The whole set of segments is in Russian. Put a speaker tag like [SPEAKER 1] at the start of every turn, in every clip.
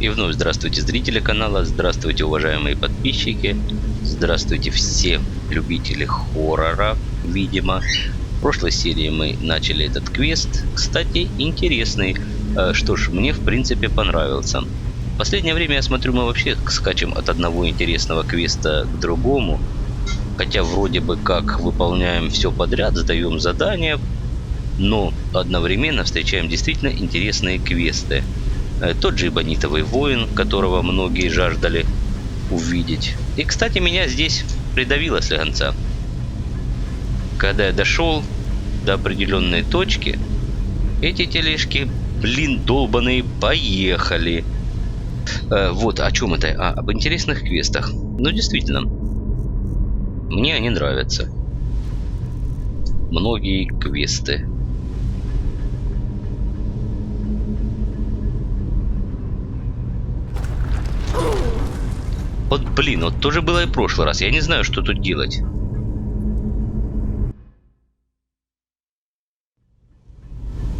[SPEAKER 1] И вновь здравствуйте, зрители канала, здравствуйте, уважаемые подписчики, здравствуйте все любители хоррора, видимо. В прошлой серии мы начали этот квест, кстати, интересный. Что ж, мне в принципе понравился. В последнее время я смотрю, мы вообще скачем от одного интересного квеста к другому. Хотя вроде бы как выполняем все подряд, сдаем задания, но одновременно встречаем действительно интересные квесты. Тот же эбонитовый воин, которого многие жаждали увидеть. И, кстати, меня здесь придавило слегонца. Когда я дошел до определенной точки, эти тележки, блин, долбаные, поехали. Вот, о чем это? Об интересных квестах. Ну, действительно, мне они нравятся. Многие квесты. Вот, блин, вот тоже было и в прошлый раз. Я не знаю, что тут делать.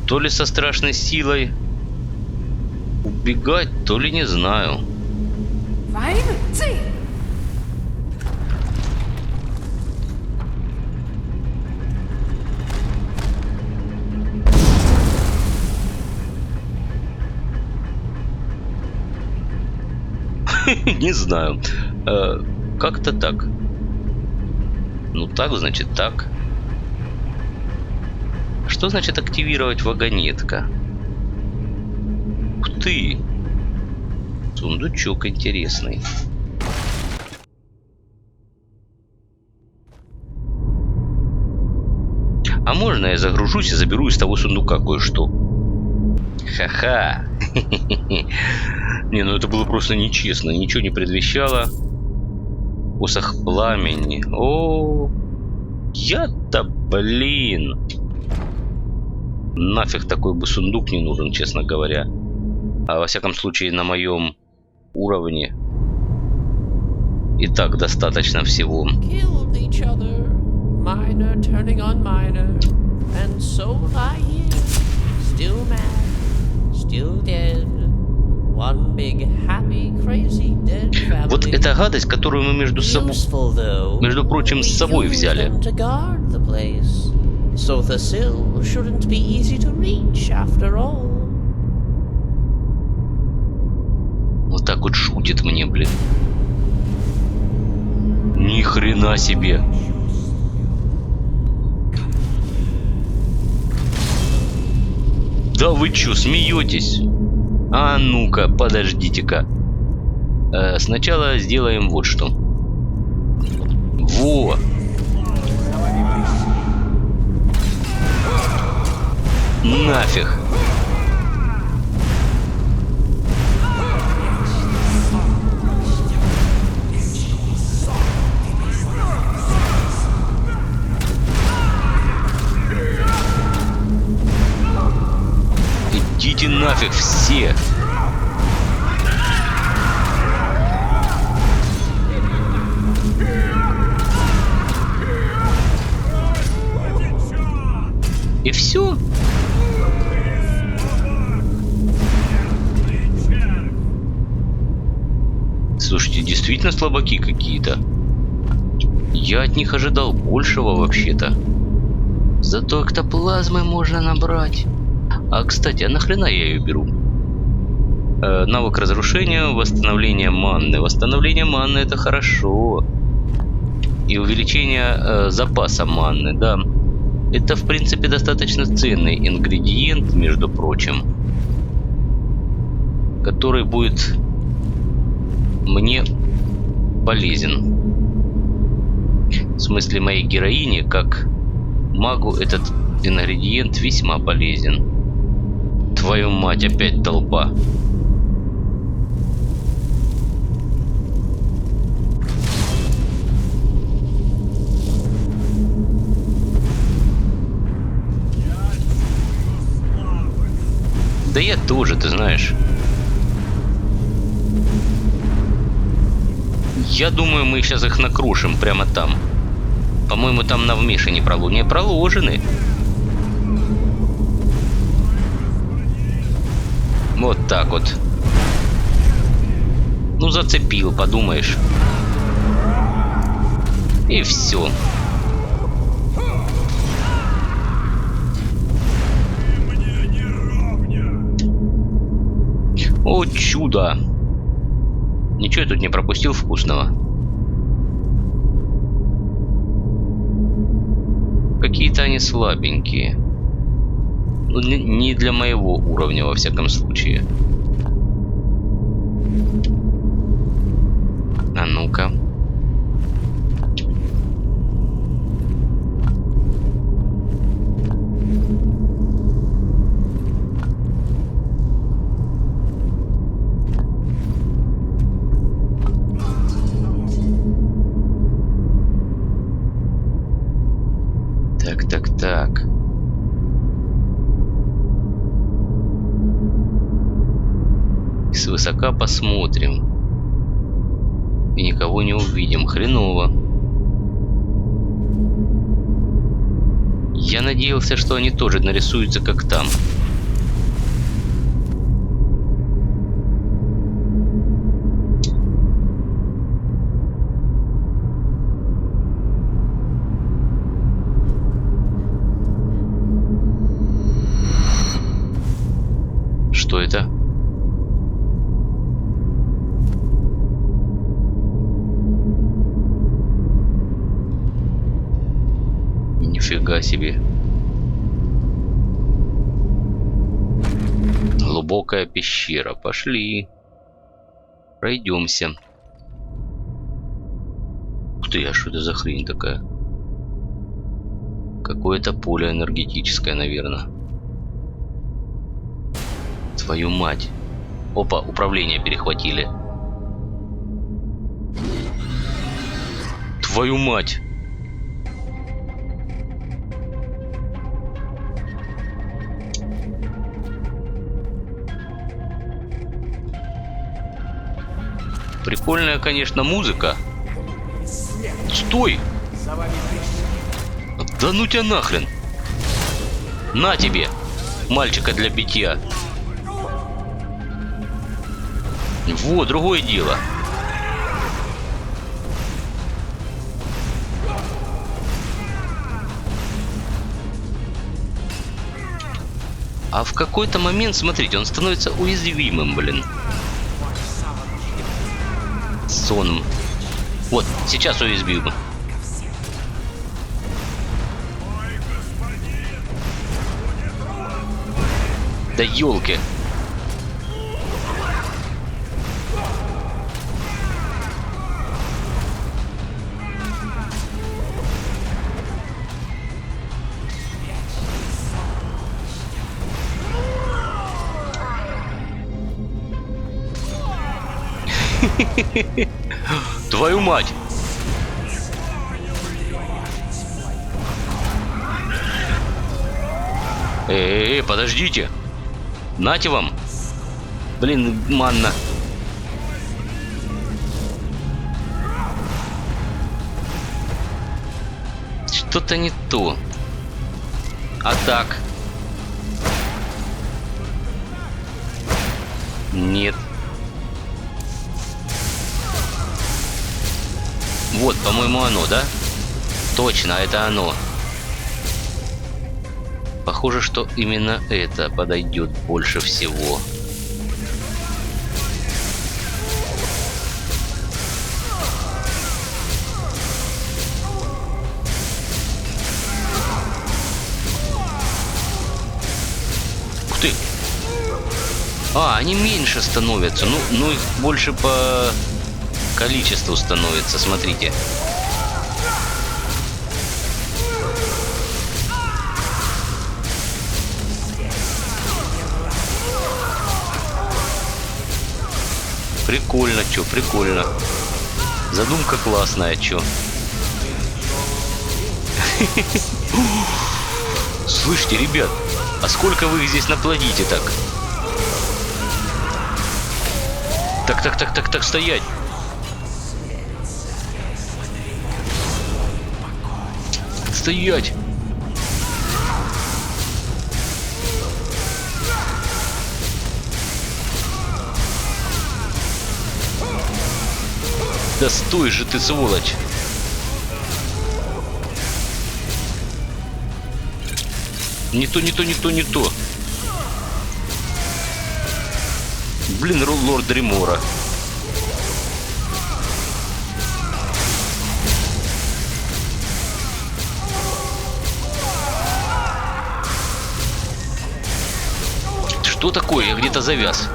[SPEAKER 1] То ли со страшной силой убегать, то ли не знаю. Не знаю. Как-то так. Ну так, значит так. Что значит активировать вагонетка? Ух ты! Сундучок интересный. А можно я загружусь и заберу из того сундука кое-что? Ха-ха! Не, ну это было просто нечестно. Ничего не предвещало. Посох пламени. О, я-то, блин. Нафиг такой бы сундук не нужен, честно говоря. А во всяком случае, на моем уровне и так достаточно всего. Вот эта гадость, которую мы между прочим, с собой взяли. Вот так вот шутит мне, блин. Ни хрена себе. Да вы чё, смеетесь? А ну-ка, подождите-ка. Сначала сделаем вот что. Во! Нафиг! Идите нафиг все! И все? Слушайте, действительно слабаки какие-то. Я от них ожидал большего вообще-то. Зато эктоплазмы можно набрать. А, кстати, а нахрена я ее беру? Навык разрушения, восстановление манны. Восстановление манны — это хорошо. И увеличение запаса манны, да. Это, в принципе, достаточно ценный ингредиент, между прочим, который будет мне полезен. В смысле, моей героине, как магу, этот ингредиент весьма полезен. Твою мать, опять толпа. Да я тоже, ты знаешь. Я думаю, мы сейчас их накрушим прямо там. По-моему, там на вмеше не проложены. Вот так вот. Ну, зацепил, подумаешь. И все. О, чудо! Ничего я тут не пропустил вкусного. Какие-то они слабенькие. Ну, не для моего уровня, во всяком случае. А ну-ка. Так. Свысока посмотрим. И никого не увидим. Хреново. Я надеялся, что они тоже нарисуются, как там. Что это? Нифига себе. Глубокая пещера. Пошли. Пройдемся. Ух ты, а что это за хрень такая? Какое-то поле энергетическое, наверное. Твою мать. Опа, управление перехватили. Твою мать. Прикольная, конечно, музыка. Стой! Да ну тебя нахрен! На тебе! Мальчика для битья. Во, другое дело. А в какой-то момент, смотрите, он становится уязвимым, блин. Соном. Вот, сейчас уязвимым. Да елки. Твою мать! Подождите! Нате вам! Блин, манна! Что-то не то. А так? Нет. Вот, по-моему, оно, да? Точно, это оно. Похоже, что именно это подойдет больше всего. Ух ты! А, они меньше становятся. Ну их больше по количеству становится, смотрите. Прикольно, чё, прикольно. Задумка классная, чё. Слышите, ребят, а сколько вы их здесь наплодите так? Так, стоять. Стоять. Да стой же ты, сволочь! Не то, не то, не то, не то. Блин, лорд Дремора. Что такое? Я где-то завяз.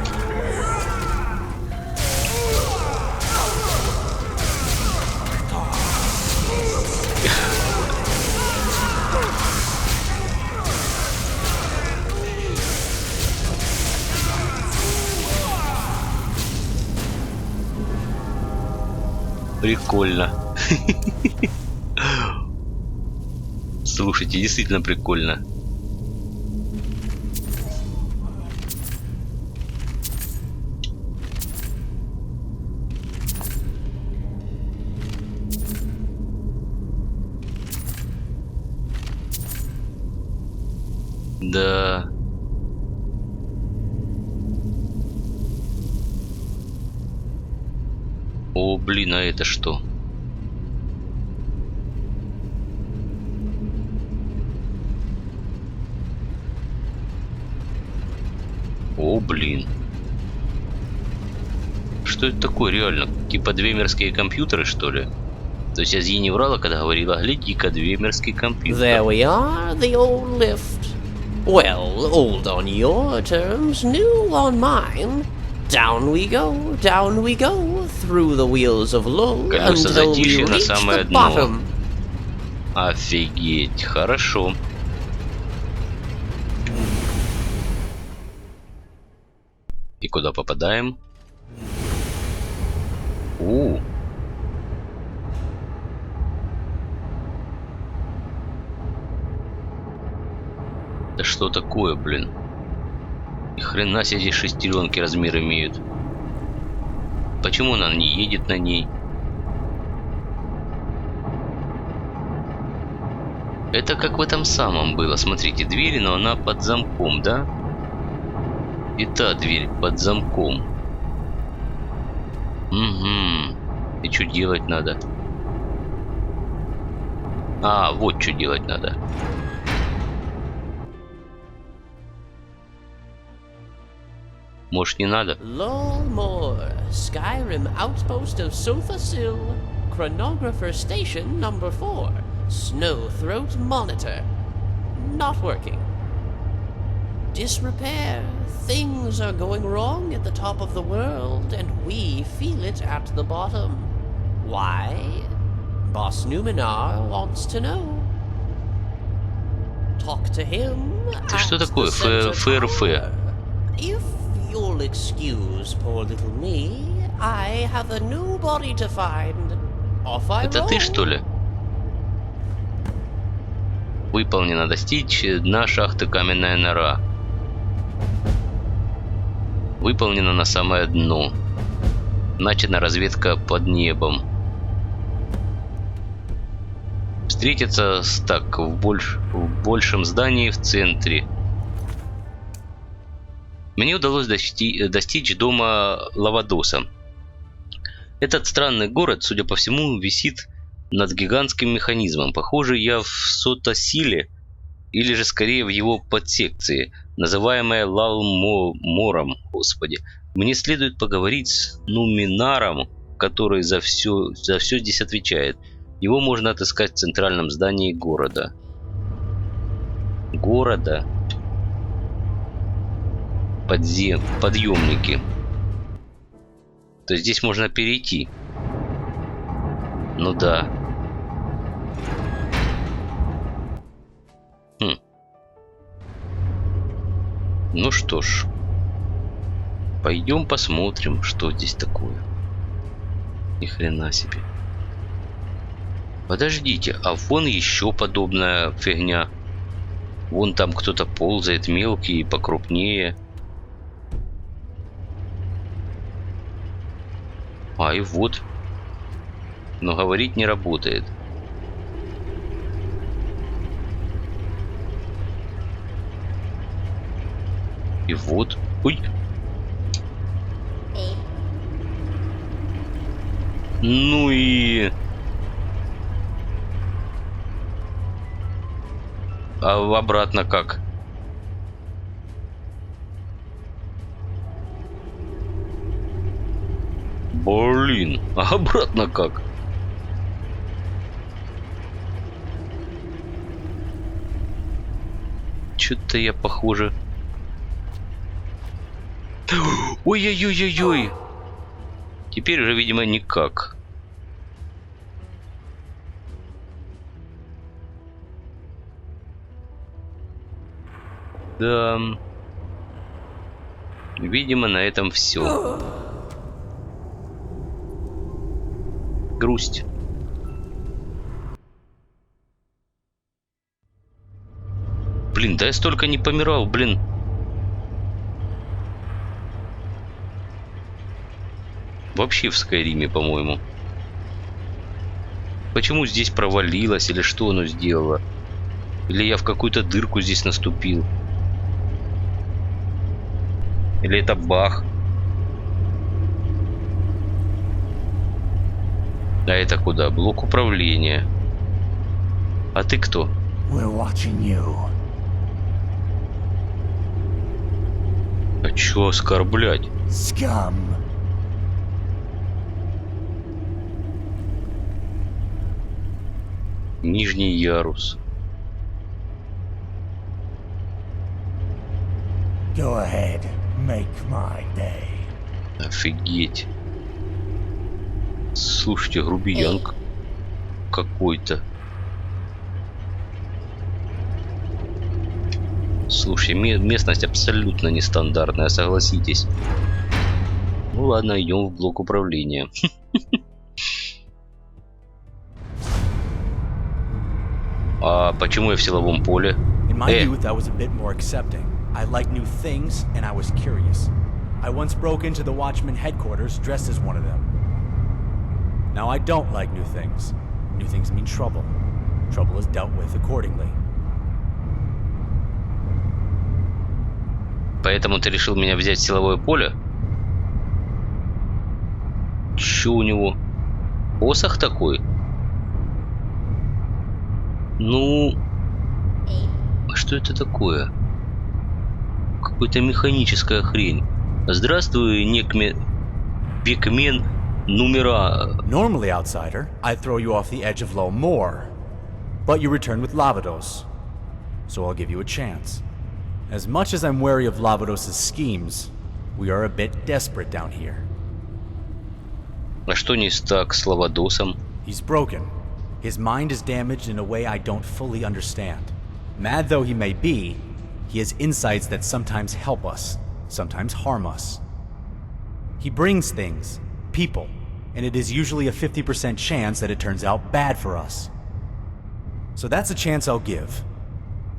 [SPEAKER 1] Прикольно. Слушайте, действительно прикольно. Да. О, блин, а это что? О, блин. Что это такое реально? Типа двемерские компьютеры, что ли? То есть Азия не врала, когда говорила, гляди-ка, двемерский компьютер.
[SPEAKER 2] There we are, the old lift. Well, old on your terms, new on mine. Down we go, through the wheels of low,
[SPEAKER 1] Колеса
[SPEAKER 2] until we
[SPEAKER 1] затишья на
[SPEAKER 2] reach
[SPEAKER 1] самое
[SPEAKER 2] the
[SPEAKER 1] дно.
[SPEAKER 2] bottom.
[SPEAKER 1] Офигеть, хорошо. И куда попадаем? Да что такое, блин? Ни хрена себе здесь шестеренки размер имеют. Почему она не едет на ней? Это как в этом самом было. Смотрите, двери, но она под замком, да? И та дверь под замком. Угу. И что делать надо? А, вот что делать надо. Может, не надо?
[SPEAKER 2] Lolmore, Skyrim outpost of Sofasil, chronographer station number 4, Snowthroat monitor. Not working. Disrepair. Things are going wrong at the top of the world, and we feel it at the bottom. Why? Boss Numenar wants to know. Talk to him.
[SPEAKER 1] Это что такое? ФРФ.
[SPEAKER 2] If you'll excuse poor little me, I have a new body to find. Off I
[SPEAKER 1] Это
[SPEAKER 2] roll.
[SPEAKER 1] ты, что ли? Выполнено. Достичь дна шахты каменная нора. Выполнено на самое дно. Начата разведка под небом. Встретиться стак в большем здании в центре. Мне удалось достичь дома Лавадоса. Этот странный город, судя по всему, висит над гигантским механизмом. Похоже, я в Сотосиле, или же скорее в его подсекции, называемой Лалмором. Господи, мне следует поговорить с Нуминаром, который за все здесь отвечает. Его можно отыскать в центральном здании города. Подъемники. То есть здесь можно перейти. Ну да. Ну что ж. Пойдем посмотрим, что здесь такое. Ни хрена себе. Подождите, а вон еще подобная фигня. Вон там кто-то ползает, мелкий и покрупнее. А, и вот. Но говорить не работает. И вот. Ой. Ну и... А обратно как? Блин, а обратно как? Что-то я похоже... Ой-ой-ой-ой-ой! Теперь уже, видимо, никак. Да. Видимо, на этом все. Грусть. Блин, да я столько не помирал, блин. Вообще в Скайриме, по-моему. Почему здесь провалилось или что оно сделало? Или я в какую-то дырку здесь наступил? Или это баг? А это куда? Блок управления. А ты кто?
[SPEAKER 3] We're watching you.
[SPEAKER 1] А чё оскорблять?
[SPEAKER 3] Scum.
[SPEAKER 1] Нижний ярус.
[SPEAKER 3] Go ahead. Make my day.
[SPEAKER 1] Офигеть. Слушайте, грубиян какой-то. Слушай, местность абсолютно нестандартная, согласитесь. Ну ладно, идем в блок управления. А почему я в силовом поле?
[SPEAKER 4] In my youth, I was a bit more accepting. I liked new things, and I was curious. I once broke into the Watchman headquarters dressed as one of them. Now I don't like new things. New things mean trouble. Trouble is dealt with accordingly.
[SPEAKER 1] Поэтому ты решил меня взять в силовое поле? Чё у него? Посох такой? Ну... А что это такое? Какая-то механическая хрень. Здравствуй, Бекмен номера.
[SPEAKER 4] Normally, outsider, I'd throw you off the edge of low more. But you returned with Lavados. So I'll give you a chance. As much as I'm wary of Lavados' schemes, we are a bit desperate down here.
[SPEAKER 1] А что не так с Лавадосом?
[SPEAKER 4] He's broken. His mind is damaged in a way I don't fully understand. Mad though he may be, he has insights that sometimes help us, sometimes harm us. He brings things, people, and it is usually a 50% chance that it turns out bad for us. So that's a chance I'll give.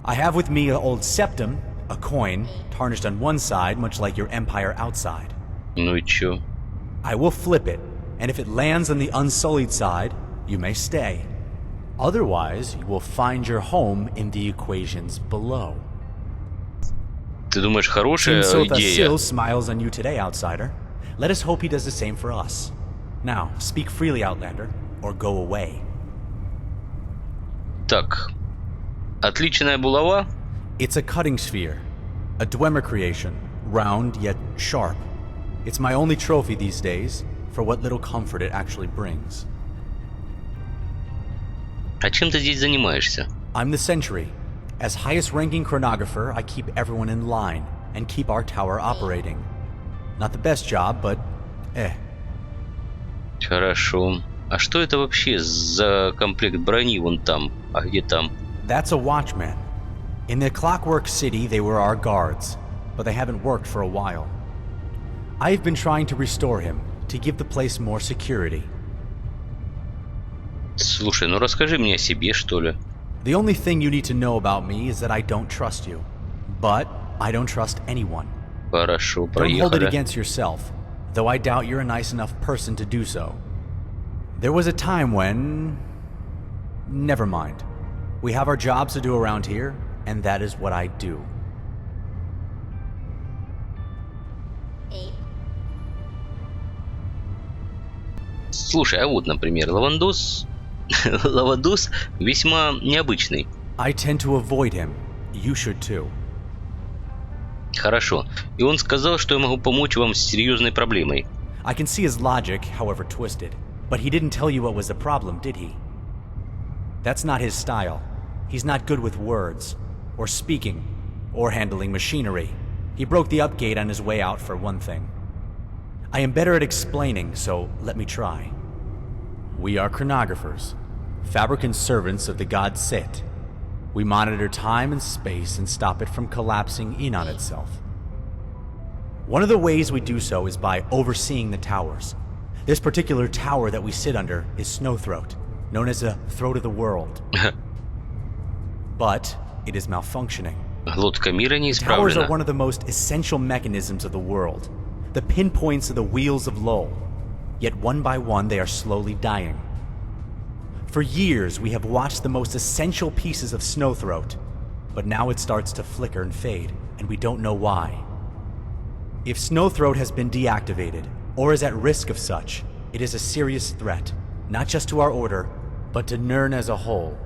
[SPEAKER 4] I have with me an old septum, a coin, tarnished on one side, much like your empire outside.
[SPEAKER 1] Ну и чё?
[SPEAKER 4] I will flip it, and if it lands on the unsullied side, you may stay. Otherwise, you will find your home in the equations below.
[SPEAKER 1] Ты думаешь, хорошая идея?
[SPEAKER 4] Sil smiles on you today, outsider. Let us hope he does the same for us. Now, speak freely, Outlander, or go away.
[SPEAKER 1] Так. Отличная булава?
[SPEAKER 4] It's a cutting sphere, a Dwemer creation, round yet sharp. It's my only trophy these days, for what little comfort it actually brings.
[SPEAKER 1] А чем ты здесь занимаешься?
[SPEAKER 4] I'm the Sentry. As highest-ranking chronographer, I keep everyone in line and keep our tower operating. Not the best job, but
[SPEAKER 1] Хорошо. А что это вообще за комплект брони вон там? А где там?
[SPEAKER 4] That's a Watchman. In the Clockwork City, they were our guards, but they haven't worked for a while. I've been trying to restore him, to give the place more security.
[SPEAKER 1] Слушай, ну расскажи мне о себе, что ли.
[SPEAKER 4] The only thing you need to know about me is that I don't trust you. But I don't trust anyone.
[SPEAKER 1] Хорошо,
[SPEAKER 4] Don't hold it
[SPEAKER 1] проехали.
[SPEAKER 4] against yourself, though I doubt you're a nice enough person to do so. There was a time when... Never mind. We have our jobs to do around here, and that is what I do.
[SPEAKER 1] Слушай, а вот, например, лавандос... Лавадос весьма необычный.
[SPEAKER 4] I tend to avoid him. You should too.
[SPEAKER 1] Хорошо. И он сказал, что я могу помочь вам с серьезной проблемой.
[SPEAKER 4] I can see his logic, however twisted, but he didn't tell you what was the problem, did he? That's not his style. He's not good with words, or speaking, or handling machinery. He broke the upgate on his way out for one thing. I am better at explaining, so let me try. We are chronographers, fabricant servants of the god Set. We monitor time and space and stop it from collapsing in on itself. One of the ways we do so is by overseeing the towers. This particular tower that we sit under is Snowthroat, known as the throat of the world. But it is malfunctioning.
[SPEAKER 1] Глотка мира не
[SPEAKER 4] Towers are
[SPEAKER 1] исправлена.
[SPEAKER 4] one of the most essential mechanisms of the world, the pinpoints of the wheels of Lowell. Yet one by one they are slowly dying. For years we have watched the most essential pieces of Snowthroat, but now it starts to flicker and fade, and we don't know why. If Snowthroat has been deactivated, or is at risk of such, it is a serious threat, not just to our order, but to Nirn as a whole.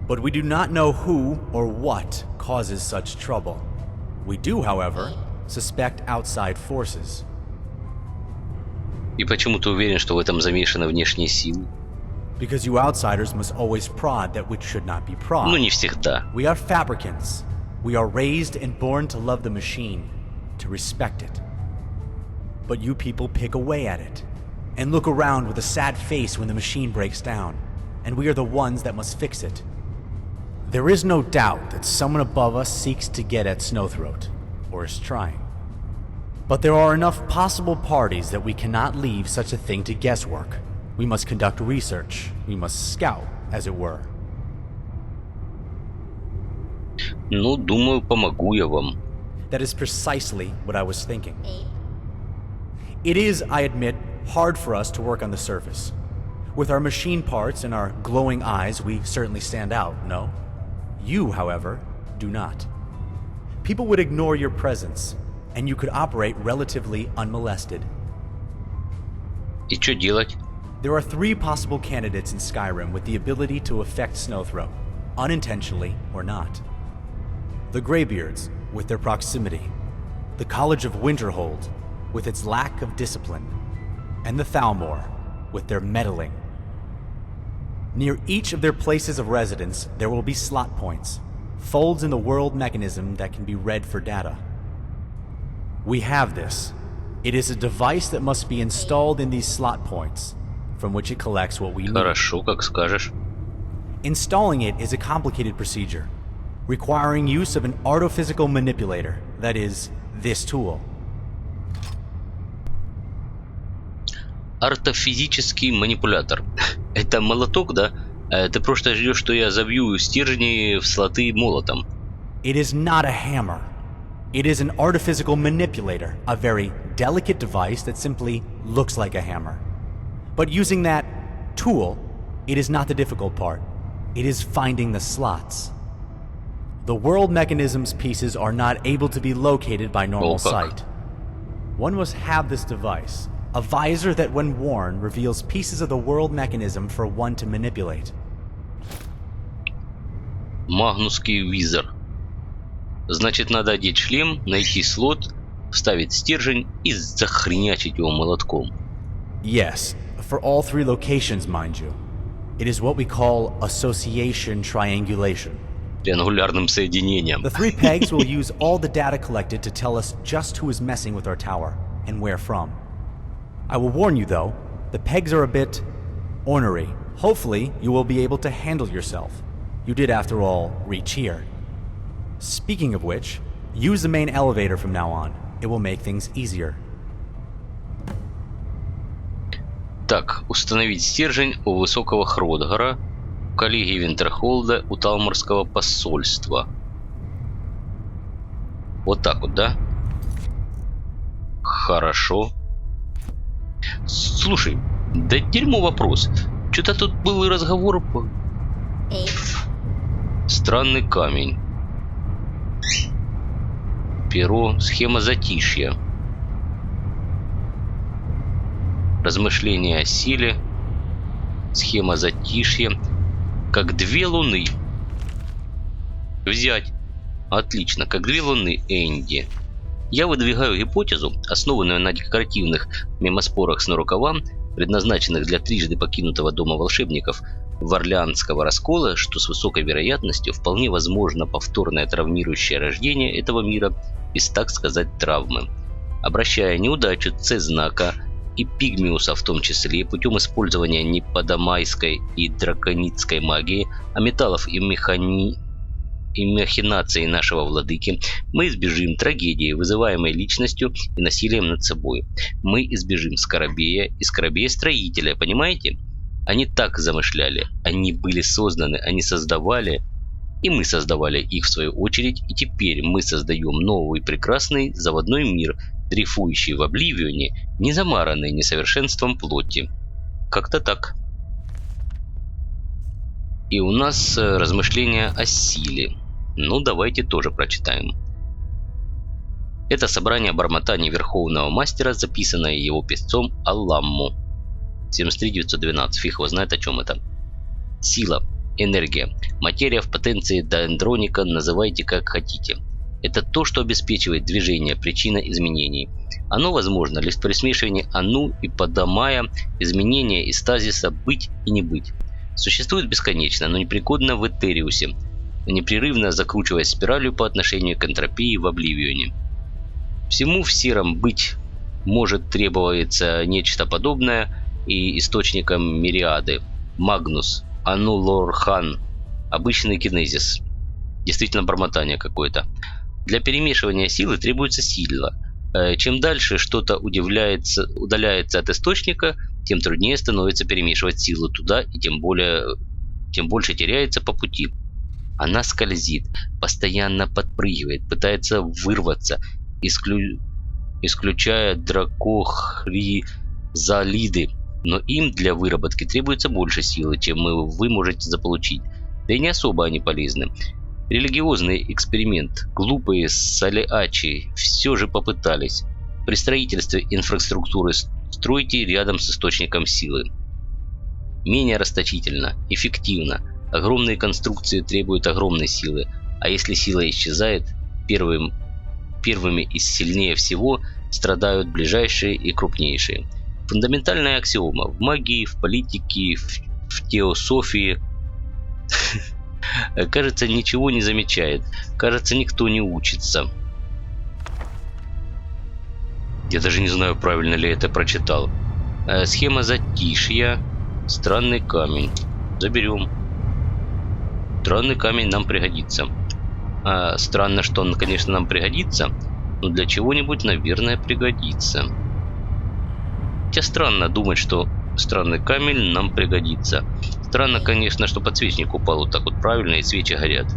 [SPEAKER 4] But we do not know who or what causes such trouble. We do, however, suspect outside forces.
[SPEAKER 1] И почему ты уверен, что в этом замешаны внешние силы?
[SPEAKER 4] Because you outsiders must always prod that which should not be prod.
[SPEAKER 1] Ну, не всегда.
[SPEAKER 4] We are fabricants. We are raised and born to love the machine, to respect it. But you people pick away at it, and look around with a sad face when the machine breaks down, and we are the ones that must fix it. There is no doubt that someone above us seeks to get at Snowthroat, or is trying. But there are enough possible parties that we cannot leave such a thing to guesswork. We must conduct research. We must scout, as it were.
[SPEAKER 1] Ну, думаю, помогу я вам.
[SPEAKER 4] That is precisely what I was thinking. It is, I admit, hard for us to work on the surface. With our machine parts and our glowing eyes, we certainly stand out, no? You, however, do not. People would ignore your presence, and you could operate relatively unmolested.
[SPEAKER 1] И что делать?
[SPEAKER 4] There are 3 possible candidates in Skyrim with the ability to affect Snowthroat, unintentionally or not. The Greybeards, with their proximity, the College of Winterhold, with its lack of discipline, and the Thalmor, with their meddling. Near each of their places of residence, there will be slot points, folds in the world mechanism that can be read for data. We have this. It is a device that must be installed in these slot points, from which it collects what we need.
[SPEAKER 1] Хорошо, как скажешь.
[SPEAKER 4] Installing it is a complicated procedure, requiring use of an artophysical manipulator, that is, this tool.
[SPEAKER 1] Артофизический манипулятор. Это молоток, да? Ты просто ждешь, что я забью стержни в слоты молотом.
[SPEAKER 4] It is not a hammer. It is an artophysical manipulator, a very delicate device that simply looks like a hammer. But using that tool, it is not the difficult part. It is finding the slots. The world mechanism's pieces are not able to be located by normal sight. One must have this device, a visor that when worn reveals pieces of the world mechanism for one to manipulate.
[SPEAKER 1] Магнусский визор. Значит, надо одеть шлем, найти слот, вставить стержень и захренячить его молотком.
[SPEAKER 4] Yes, for all 3 locations, mind you. It is what we call association triangulation.
[SPEAKER 1] Триангулярным соединением.
[SPEAKER 4] The 3 pegs will use all the data collected to tell us just who is messing with our tower, and where from. I will warn you though, the pegs are a bit ornery. Hopefully, you will be able to handle yourself. You did, after all, reach here. Speaking of which, use the main elevator from now on. It will make things easier.
[SPEAKER 1] Так, установить стержень у высокого Хродгара, у коллеги Винтерхолда, у Талморского посольства. Вот так вот, да? Хорошо. Слушай, да дерьмо вопрос. Что-то тут был и разговор по... Странный камень. Перо, схема затишья. Размышления о силе. Схема затишья. Как две луны. Взять. Отлично. Как две луны, Энди. Я выдвигаю гипотезу, основанную на декоративных мемоспорах с Норукаван, предназначенных для трижды покинутого дома волшебников Варлеанского раскола, что с высокой вероятностью вполне возможно повторное травмирующее рождение этого мира без, так сказать, травмы. Обращая неудачу С-знака и пигмеуса в том числе путем использования не подамайской и драконитской магии, а металлов и махинаций нашего владыки, мы избежим трагедии, вызываемой личностью и насилием над собой. Мы избежим скоробея и скоробея-строителя, понимаете? Они так замышляли, они были созданы, они создавали, и мы создавали их в свою очередь, и теперь мы создаем новый прекрасный заводной мир, дрейфующий в обливионе, не замаранный несовершенством плоти. Как-то так. И у нас размышления о силе. Ну, давайте тоже прочитаем. Это собрание бормотаний Верховного Мастера, записанное его песцом Алламму. 73912, фиг его знает, о чем это. Сила, энергия, материя в потенции дендроника, называйте как хотите. Это то, что обеспечивает движение, причина изменений. Оно возможно лишь при смешивании ану и подамая, изменения и стазиса быть и не быть. Существует бесконечно, но непригодно в Этериусе, непрерывно закручиваясь спиралью по отношению к энтропии в обливионе. Всему в сером быть может требоваться нечто подобное и источником мириады. Магнус, Анулорхан, обычный кинезис. Действительно бормотание какое-то. Для перемешивания силы требуется сила. Чем дальше что-то удаляется от источника, тем труднее становится перемешивать силу туда, и тем больше теряется по пути. Она скользит, постоянно подпрыгивает, пытается вырваться, исключая дракохризалиды, но им для выработки требуется больше силы, чем вы можете заполучить, да и не особо они полезны. Религиозный эксперимент, глупые салиачи все же попытались. При строительстве инфраструктуры стройте рядом с источником силы. Менее расточительно, эффективно. Огромные конструкции требуют огромной силы, а если сила исчезает, первыми и сильнее всего страдают ближайшие и крупнейшие. Фундаментальная аксиома в магии, в политике, в теософии. Кажется, ничего не замечает. Кажется, никто не учится. Я даже не знаю, правильно ли это прочитал. Схема затишья. Странный камень. Заберем. Странный камень нам пригодится. Странно, что он, конечно, нам пригодится, но для чего-нибудь, наверное, пригодится. Хотя странно думать, что странный камень нам пригодится. Странно, конечно, что подсвечник упал вот так вот правильно, и свечи горят.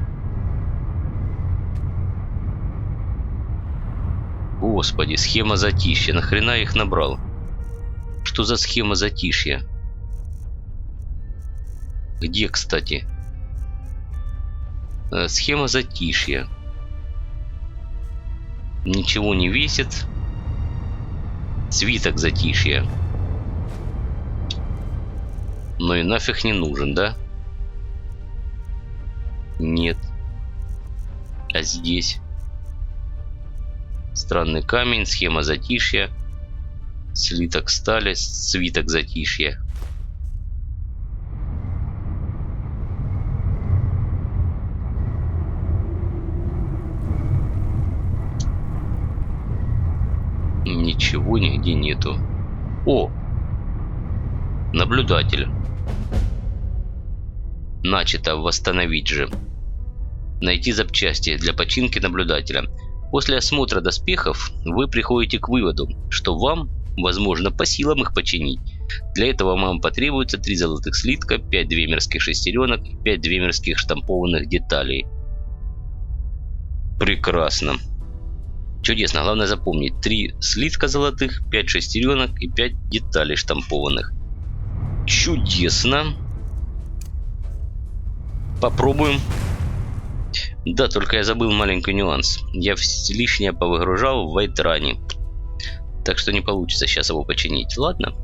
[SPEAKER 1] Господи, схема затишья. Нахрена я их набрал? Что за схема затишья? Где, кстати? Схема затишья. Ничего не весит. Свиток затишья. Но и нафиг не нужен, да? Нет. А здесь? Странный камень, схема затишья. Слиток стали, свиток затишья. Ничего нигде нету. О! Наблюдатель. Начато восстановить же. Найти запчасти для починки наблюдателя. После осмотра доспехов вы приходите к выводу, что вам, возможно, по силам их починить. Для этого вам потребуется 3 золотых слитка, 5 двемерских шестеренок и 5 двемерских штампованных деталей. Прекрасно. Чудесно. Главное запомнить. 3 слитка золотых, 5 шестеренок и 5 деталей штампованных. Чудесно. Попробуем. Да, только я забыл маленький нюанс. Я лишнее повыгружал в Вайтране. Так что не получится сейчас его починить. Ладно.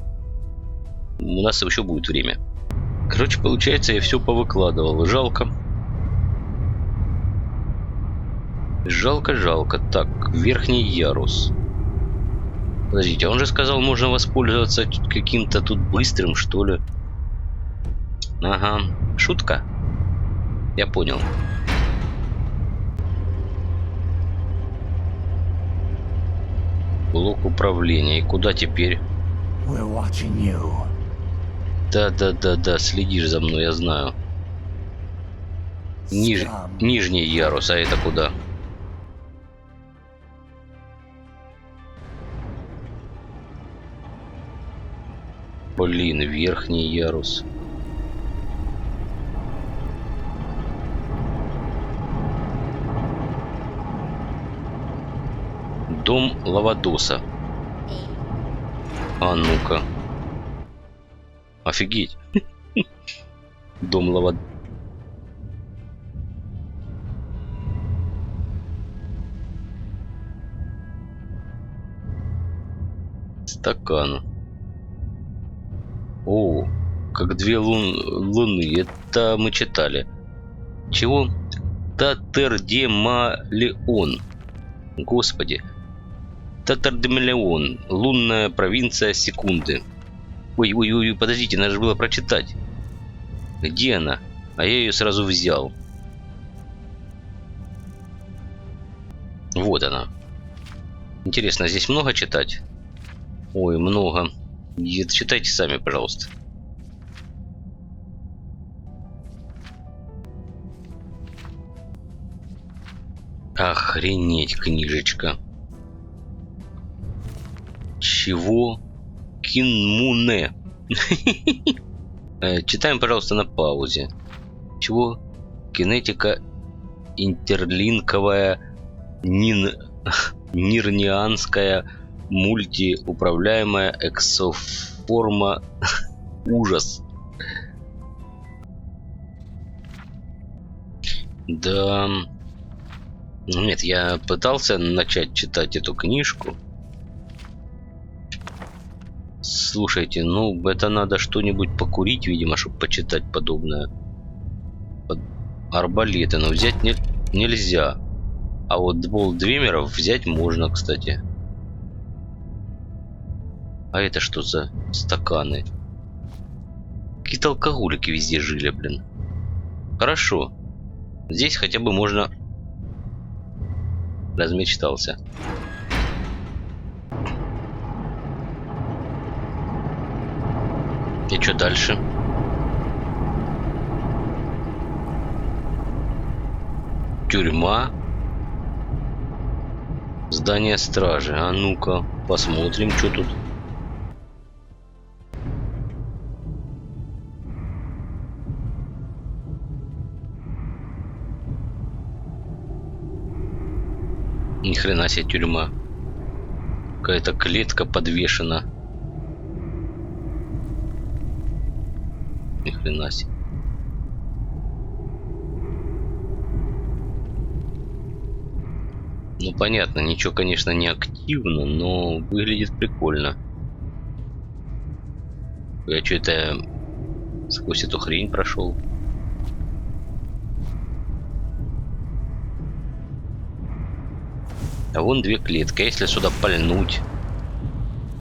[SPEAKER 1] у нас еще будет время. Короче, получается, я все повыкладывал. Жалко. Жалко. Так, верхний ярус. Подождите, а он же сказал, можно воспользоваться каким-то тут быстрым, что ли? Ага, шутка. Я понял. Блок управления. И куда теперь?
[SPEAKER 3] We're watching you.
[SPEAKER 1] Да, следишь за мной, я знаю.
[SPEAKER 3] Scum.
[SPEAKER 1] Нижний ярус, а это куда? Блин, верхний ярус. Дом Лавадоса. А ну-ка. Офигеть. Дом Лавадоса. Стакан. О, как две луны. Это мы читали. Чего? Татардемалеон. Господи. Татардемалеон. Лунная провинция секунды. Ой, подождите, надо же было прочитать. Где она? А я ее сразу взял. Вот она. Интересно, здесь много читать? Ой, много. Читайте сами, пожалуйста. Охренеть, книжечка. Чего? Кинмуне. Читаем, пожалуйста, на паузе. Чего? Кинетика интерлинковая нирнианская мультиуправляемая эксоформа. Ужас. Да. Нет, я пытался начать читать эту книжку. Слушайте, ну это надо что-нибудь покурить, видимо, чтобы почитать подобное. Арбалеты, но взять нельзя. А вот болт-двемеров взять можно, кстати. А это что за стаканы? Какие-то алкоголики везде жили, блин. Хорошо. Здесь хотя бы можно... Размечтался. И что дальше? Тюрьма. Здание стражи. А ну-ка, посмотрим, что тут. Ни хрена себе тюрьма. Какая-то клетка подвешена. Ни хрена себе. Ну понятно, ничего, конечно, не активно, но выглядит прикольно. Я что-то сквозь эту хрень прошел. А вон две клетки. Если сюда пальнуть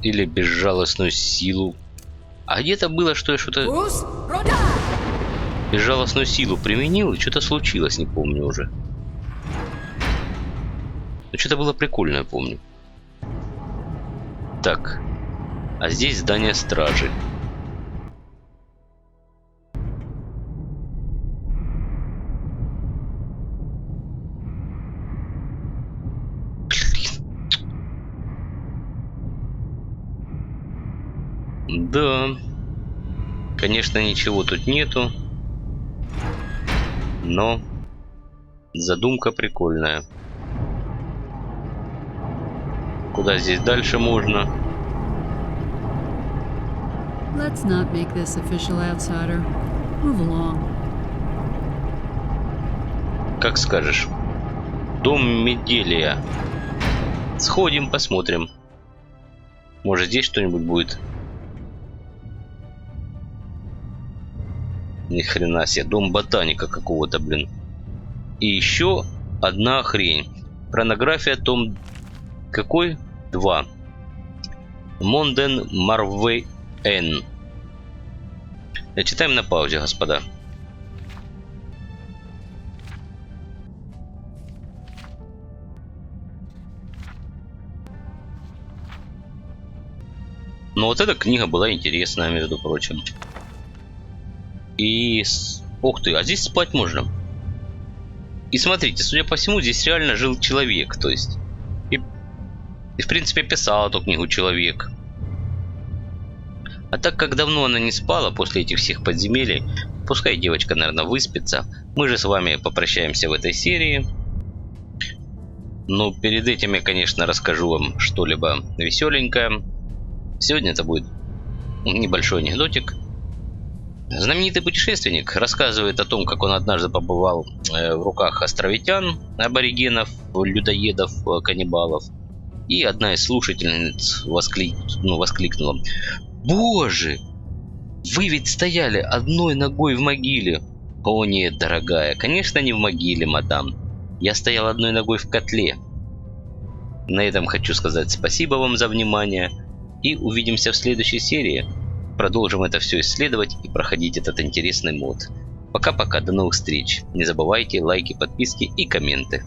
[SPEAKER 1] или безжалостную силу. А где-то было, что я что-то безжалостную силу применил, и что-то случилось, не помню уже. Но что-то было прикольное, помню. Так. А здесь здание стражи. Да. Конечно, ничего тут нету. Но задумка прикольная. Куда здесь дальше можно?
[SPEAKER 5] Let's not make this official, outsider. Move along.
[SPEAKER 1] Как скажешь. Дом Меделия. Сходим, посмотрим. Может, здесь что-нибудь будет Ни хрена себе, дом ботаника какого-то, блин. И еще одна хрень. Порнография, том какой? 2. Монден Марвей Н. Читаем на паузе, господа. Но вот эта книга была интересная, между прочим. И... Ух ты, а здесь спать можно. И смотрите, судя по всему, здесь реально жил человек. То есть... И в принципе, писал эту книгу человек. А так как давно она не спала после этих всех подземелий, пускай девочка, наверное, выспится. Мы же с вами попрощаемся в этой серии. Но перед этим я, конечно, расскажу вам что-либо веселенькое. Сегодня это будет небольшой анекдотик. Знаменитый путешественник рассказывает о том, как он однажды побывал в руках островитян, аборигенов, людоедов, каннибалов. И одна из слушательниц воскликнула: «Боже, вы ведь стояли одной ногой в могиле!» «О нет, дорогая, конечно, не в могиле, мадам. Я стоял одной ногой в котле». На этом хочу сказать спасибо вам за внимание. И увидимся в следующей серии. Продолжим это все исследовать и проходить этот интересный мод. Пока-пока, до новых встреч. Не забывайте лайки, подписки и комменты.